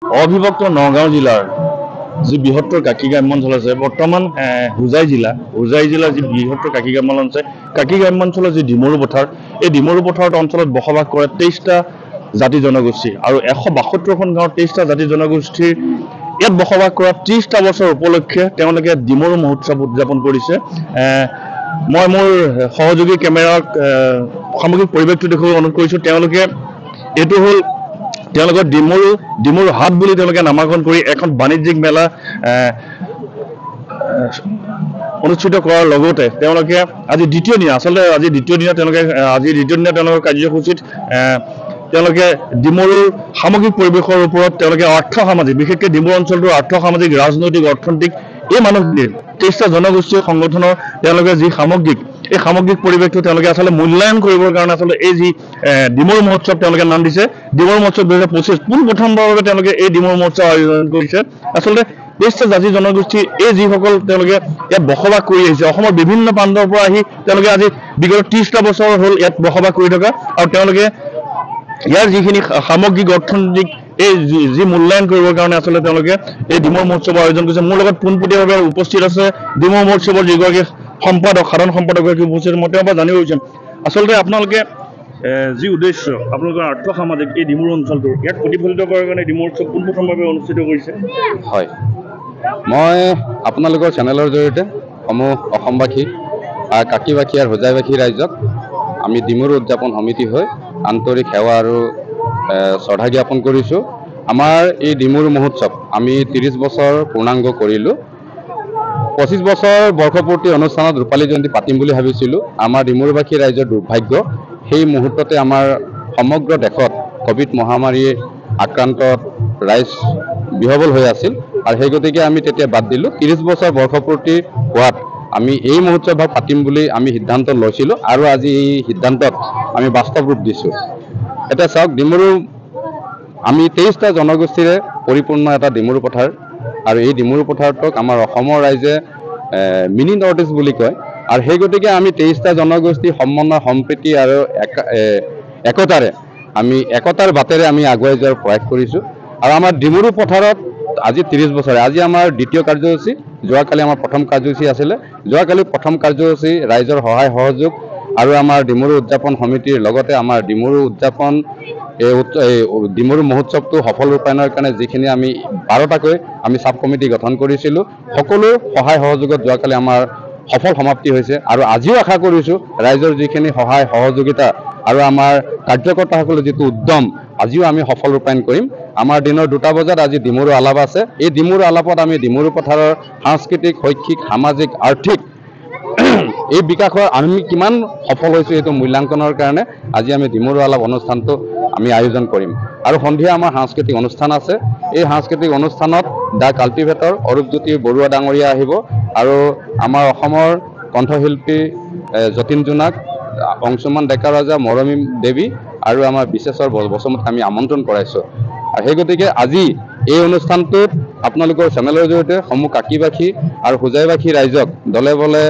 অবিভক্ত নগাঁও জিলাৰ যি বৃহত্তৰ কাকি গ্ৰাম্যাঞ্চল আছে বৰ্তমান হোজাই জিলাৰ যি বৃহত্তৰ কাকি গ্ৰাম্যাঞ্চল আছে কাকি গ্ৰাম্যাঞ্চলৰ যি ডিমৰু পথাৰ এই ডিমৰু পথাৰত অঞ্চলত বসবাস কৰে 23টা জাতি জনগোষ্ঠী আৰু 172খন গাঁৱৰ 23টা জাতি জনগোষ্ঠীৰ ইয়াত বসবাস কৰা 30টা বছৰ উপলক্ষে তেওঁলোকে ডিমৰু মহোৎসৱ উদযাপন কৰিছে। মই মোৰ সহযোগী কেমেৰাক সামগ্ৰিক পৰিৱেশটো দেখুৱাবলৈ অনুৰোধ কৰিছোঁ। তেওঁলোকে এইটো হ'ল তেওঁলোকৰ ডিমৰু হাট বুলি তেওঁলোকে নামাকৰণ কৰি এখন বাণিজ্যিক মেলা অনুষ্ঠিত কৰাৰ লগতে তেওঁলোকে আজি দ্বিতীয় দিনা তেওঁলোকৰ কাৰ্যসূচীত তেওঁলোকে ডিমৰুৰ সামগ্ৰিক পৰিৱেশৰ ওপৰত তেওঁলোকে আৰ্থ-সামাজিক বিশেষকৈ ডিমৰু অঞ্চলটোৰ আৰ্থ-সামাজিক ৰাজনৈতিক অৰ্থনৈতিক এই মানুহখিনিৰ 23টা জনগোষ্ঠীয় সংগঠনৰ তেওঁলোকে যি এই সামগ্ৰিক পৰিৱেশটো তেওঁলোকে আচলতে মূল্যায়ন কৰিবৰ কাৰণে আচলতে এই যি ডিমৰু মহোৎসৱ তেওঁলোকে নাম দিছে ডিমৰু মহোৎসৱ 2025 পোনপ্ৰথমবাৰৰ বাবে তেওঁলোকে এই ডিমৰু মহোৎসৱ আয়োজন কৰিছে। আচলতে 23টা জাতি জনগোষ্ঠী এই যিসকল তেওঁলোকে ইয়াত বসবাস কৰি আহিছে অসমৰ বিভিন্ন প্ৰান্তৰ পৰা আহি তেওঁলোকে আজি বিগত 30টা বছৰ হ'ল ইয়াত বসবাস কৰি থকা আৰু তেওঁলোকে ইয়াৰ যিখিনি সামগ্ৰিক অৰ্থনৈতিক এই যি মূল্যায়ন কৰিবৰ কাৰণে আচলতে তেওঁলোকে এই ডিমৰু মহোৎসৱৰ আয়োজন কৰিছে। মোৰ লগত পোনপটীয়াভাৱে উপস্থিত আছে ডিমৰু মহোৎসৱৰ যিগৰাকী সাধাৰণ সম্পাদক উপস্থিত মই তেওঁৰ পৰা জানিব বিচাৰিম আচলতে আপোনালোকে যি উদ্দেশ্য আপোনালোকৰ আৰ্থ-সামাজিক এই ডিমৰু অঞ্চলটো ইয়াক প্ৰতিফলিত কৰাৰ কাৰণে ডিমৰু উৎসৱ পোনপ্ৰথমভাৱে অনুষ্ঠিত কৰিছে। হয়, মই আপোনালোকৰ চেনেলৰ জৰিয়তে সমূহ অসমবাসী কাকিবাসী আৰু হোজাইবাসী ৰাইজক আমি ডিমৰু উদযাপন সমিতি হৈ আন্তৰিক সেৱা আৰু শ্ৰদ্ধা জ্ঞাপন কৰিছোঁ। আমাৰ এই ডিমৰু মহোৎসৱ আমি 30 বছৰ পূৰ্ণাংগ কৰিলোঁ। 25 বছৰ বৰ্ষপূৰ্তি অনুষ্ঠানত ৰূপালী জয়ন্তী পাতিম বুলি ভাবিছিলোঁ। আমাৰ ডিমৰুবাসী ৰাইজৰ দুৰ্ভাগ্য সেই মুহূৰ্ততে আমাৰ সমগ্ৰ দেশত কোভিড মহামাৰীৰ আক্ৰান্তত ৰাইজ বিহবল হৈ আছিল আৰু সেই গতিকে আমি তেতিয়া বাদ দিলোঁ। 30 বছৰ বৰ্ষপূৰ্তি হোৱাত আমি এই মহোৎসৱ পাতিম বুলি আমি সিদ্ধান্ত লৈছিলোঁ আৰু আজি এই সিদ্ধান্তত আমি বাস্তৱ ৰূপ দিছোঁ। এতিয়া চাওক ডিমৰু আমি 23টা জনগোষ্ঠীৰে পৰিপূৰ্ণ এটা ডিমৰু পথাৰ আৰু এই ডিমৰু পথাৰটোক আমাৰ অসমৰ ৰাইজে মিনি নৰ্থ ইষ্ট বুলি কয় আৰু সেই গতিকে আমি 23টা জনগোষ্ঠী সমন্বয় সম্প্ৰীতি আৰু একতাৰে আমি একতাৰ বাটেৰে আমি আগুৱাই যোৱাৰ প্ৰয়াস কৰিছোঁ। আৰু আমাৰ ডিমৰু পথাৰত আজি 30 বছৰে আজি আমাৰ দ্বিতীয় কাৰ্যসূচী। যোৱাকালি আমাৰ প্ৰথম কাৰ্যসূচী আছিলে। যোৱাকালি প্ৰথম কাৰ্যসূচী ৰাইজৰ সহায় সহযোগ আৰু আমাৰ ডিমৰু উদযাপন সমিতিৰ লগতে আমাৰ ডিমৰু উদযাপন ডিমৰু মহোৎসৱটো সফল ৰূপায়ণৰ কাৰণে যিখিনি আমি 12টাকৈ আমি চাব কমিটি গঠন কৰিছিলোঁ সকলো সহায় সহযোগত যোৱাকালি আমাৰ সফল সমাপ্তি হৈছে আৰু আজিও আশা কৰিছোঁ ৰাইজৰ যিখিনি সহায় সহযোগিতা আৰু আমাৰ কাৰ্যকৰ্তাসকলৰ যিটো উদ্যম আজিও আমি সফল ৰূপায়ণ কৰিম। আমাৰ দিনৰ 2টা বজাত আজি ডিমৰু আলাপ আছে। এই ডিমৰু আলাপত আমি ডিমৰু পথাৰৰ সাংস্কৃতিক শৈক্ষিক সামাজিক আৰ্থিক এই বিকাশৰ আমি কিমান সফল হৈছোঁ এইটো মূল্যাংকনৰ কাৰণে আজি আমি ডিমৰু আলাপ অনুষ্ঠানটো আমি আয়োজন কৰিম আৰু সন্ধিয়া আমাৰ সাংস্কৃতিক অনুষ্ঠান আছে। এই সাংস্কৃতিক অনুষ্ঠানত দ্য কাল্টিভেটৰ অৰূপজ্যোতি বৰুৱা ডাঙৰীয়া আহিব আৰু আমাৰ অসমৰ কণ্ঠশিল্পী যতীন জোনাক অংশুমান ডেকা ৰজা মৰমী দেৱী আৰু আমাৰ বিশেষৰ বচমত আমি আমন্ত্ৰণ কৰাইছোঁ। আৰু সেই গতিকে আজি এই অনুষ্ঠানটোত আপোনালোকৰ চেনেলৰ জৰিয়তে সমূহ কাকিবাসী আৰু হোজাইবাসী ৰাইজক দলে বলে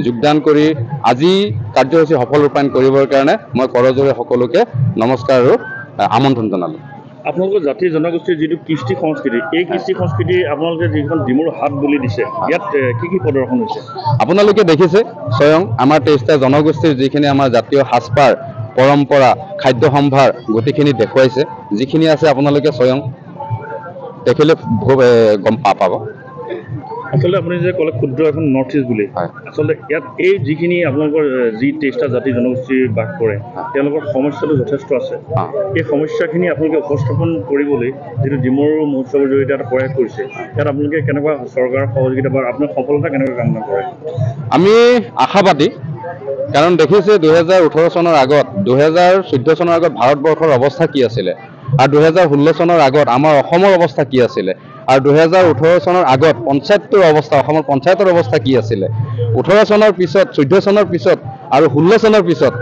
যোগদান কৰি আজি কাৰ্যসূচী সফল ৰূপায়ণ কৰিবৰ কাৰণে মই কৰজোৰে সকলোকে নমস্কাৰ আৰু আমন্ত্ৰণ জনালোঁ। আপোনালোকৰ জাতি জনগোষ্ঠীৰ যিটো কৃষ্টি সংস্কৃতি এই কৃষ্টি সংস্কৃতি আপোনালোকে যিখন ডিমৰু হাট বুলি দিছে ইয়াত কি প্ৰদৰ্শন হৈছে আপোনালোকে দেখিছে স্বয়ং আমাৰ 23টা জনগোষ্ঠীৰ যিখিনি আমাৰ জাতীয় সাজপাৰ পৰম্পৰা খাদ্য সম্ভাৰ গোটেইখিনি দেখুৱাইছে। যিখিনি আছে আপোনালোকে স্বয়ং দেখিলে গম পাব। আচলতে আপুনি যে ক'লে ক্ষুদ্ৰ এখন নৰ্থ ইষ্ট বুলি আচলতে ইয়াত এই যিখিনি আপোনালোকৰ যি 23টা জাতি জনগোষ্ঠী বাস কৰে তেওঁলোকৰ সমস্যাটো যথেষ্ট আছে। এই সমস্যাখিনি আপোনালোকে উপস্থাপন কৰিবলৈ যিটো ডিমৰু মহোৎসৱৰ জৰিয়তে এটা প্ৰয়াস কৰিছে ইয়াত আপোনালোকে কেনেকুৱা চৰকাৰৰ সহযোগিতা বা আপোনাৰ সফলতা কেনেকৈ কামনা কৰে? আমি আশাবাদী কাৰণ দেখিছে 2018 চনৰ আগত 2014 চনৰ আগত ভাৰতবৰ্ষৰ অৱস্থা কি আছিলে আৰু 2016 চনৰ আগত আমাৰ অসমৰ অৱস্থা কি আছিলে আৰু 2018 চনৰ আগত পঞ্চায়তৰ অৱস্থা অসমৰ পঞ্চায়তৰ অৱস্থা কি আছিলে 18 চনৰ পিছত 14 চনৰ পিছত আৰু 16 চনৰ পিছত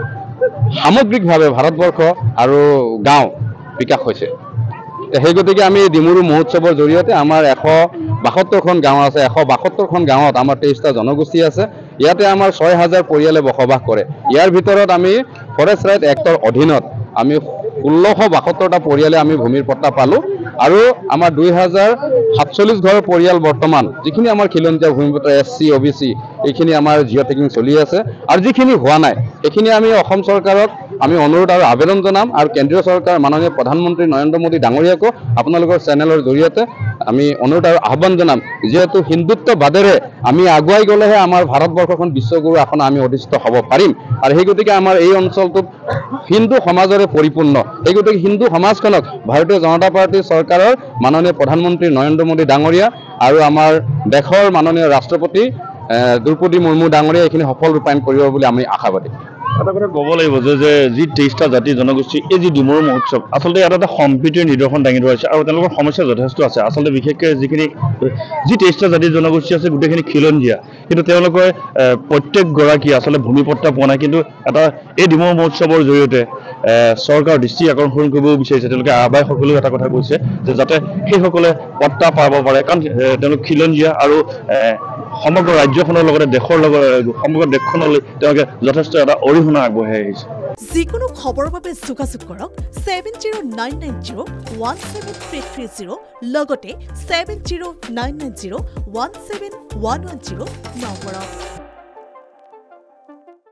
সামগ্ৰিকভাৱে ভাৰতবৰ্ষ আৰু গাঁও বিকাশ হৈছে। সেই গতিকে আমি ডিমৰু মহোৎসৱৰ জৰিয়তে আমাৰ 172খন গাঁও আছে। 172খন গাঁৱত আমাৰ 23টা জনগোষ্ঠী আছে। ইয়াতে আমাৰ 6000 পৰিয়ালে বসবাস কৰে। ইয়াৰ ভিতৰত আমি ফৰেষ্ট ৰাইট এক্টৰ অধীনত আমি 1672টা পৰিয়ালে আমি ভূমিৰ পট্টা পালোঁ আৰু আমাৰ 2047 ঘৰৰ পৰিয়াল বৰ্তমান যিখিনি আমাৰ খিলঞ্জীয়া ভূমিপট্টা SC OBC এইখিনি আমাৰ জিঅ' টেকিং চলি আছে আৰু যিখিনি হোৱা নাই সেইখিনি আমি অসম চৰকাৰক আমি অনুৰোধ আৰু আবেদন জনাম আৰু কেন্দ্ৰীয় চৰকাৰ মাননীয় প্ৰধানমন্ত্ৰী নৰেন্দ্ৰ মোদী ডাঙৰীয়াকো আপোনালোকৰ চেনেলৰ জৰিয়তে আমি অনুৰোধ আৰু আহ্বান জনাম যেহেতু হিন্দুত্ববাদেৰে আমি আগুৱাই গ'লেহে আমাৰ ভাৰতবৰ্ষখন বিশ্বগুৰু আসন আমি অধিষ্ঠিত হ'ব পাৰিম আৰু সেই গতিকে আমাৰ এই অঞ্চলটোত হিন্দু সমাজৰে পৰিপূৰ্ণ এই গতিকে হিন্দু সমাজখনক ভাৰতীয় জনতা পাৰ্টীৰ চৰকাৰৰ মাননীয় প্ৰধানমন্ত্ৰী নৰেন্দ্ৰ মোদী ডাঙৰীয়া আৰু আমাৰ দেশৰ মাননীয় ৰাষ্ট্ৰপতি দ্ৰৌপদী মুৰ্মু ডাঙৰীয়া এইখিনি সফল ৰূপায়ণ কৰিব বুলি আমি আশাবাদী এটা কথা ক'ব লাগিব যে যি 23টা জাতি জনগোষ্ঠী এই যি ডিমৰু মহোৎসৱ আচলতে এটা সম্প্ৰীতিৰ নিদৰ্শন দাঙি ধৰিছে আৰু তেওঁলোকৰ সমস্যা যথেষ্ট আছে আচলতে বিশেষকৈ যি 23টা জাতি জনগোষ্ঠী আছে গোটেইখিনি খিলঞ্জীয়া কিন্তু তেওঁলোকৰ প্ৰত্যেকগৰাকী আচলতে ভূমিপট্টা পোৱা নাই কিন্তু এটা এই ডিমৰু মহোৎসৱৰ জৰিয়তে চৰকাৰৰ দৃষ্টি আকৰ্ষণ কৰিব বিচাৰিছে তেওঁলোকে আহ্বায়কসকলেও এটা কথা কৈছে যে যাতে সেইসকলে পট্টা পাব পাৰে কাৰণ তেওঁলোক খিলঞ্জীয়া আৰু সমগ্ৰ ৰাজ্যখনৰ লগতে দেশৰ লগত সমগ্ৰ দেশখনলৈ তেওঁলোকে যথেষ্ট এটা অৰিহণা আগবঢ়াই আহিছে যিকোনো খবৰৰ বাবে যোগাযোগ কৰক 7099017330 লগতে 7099017110 নম্বৰত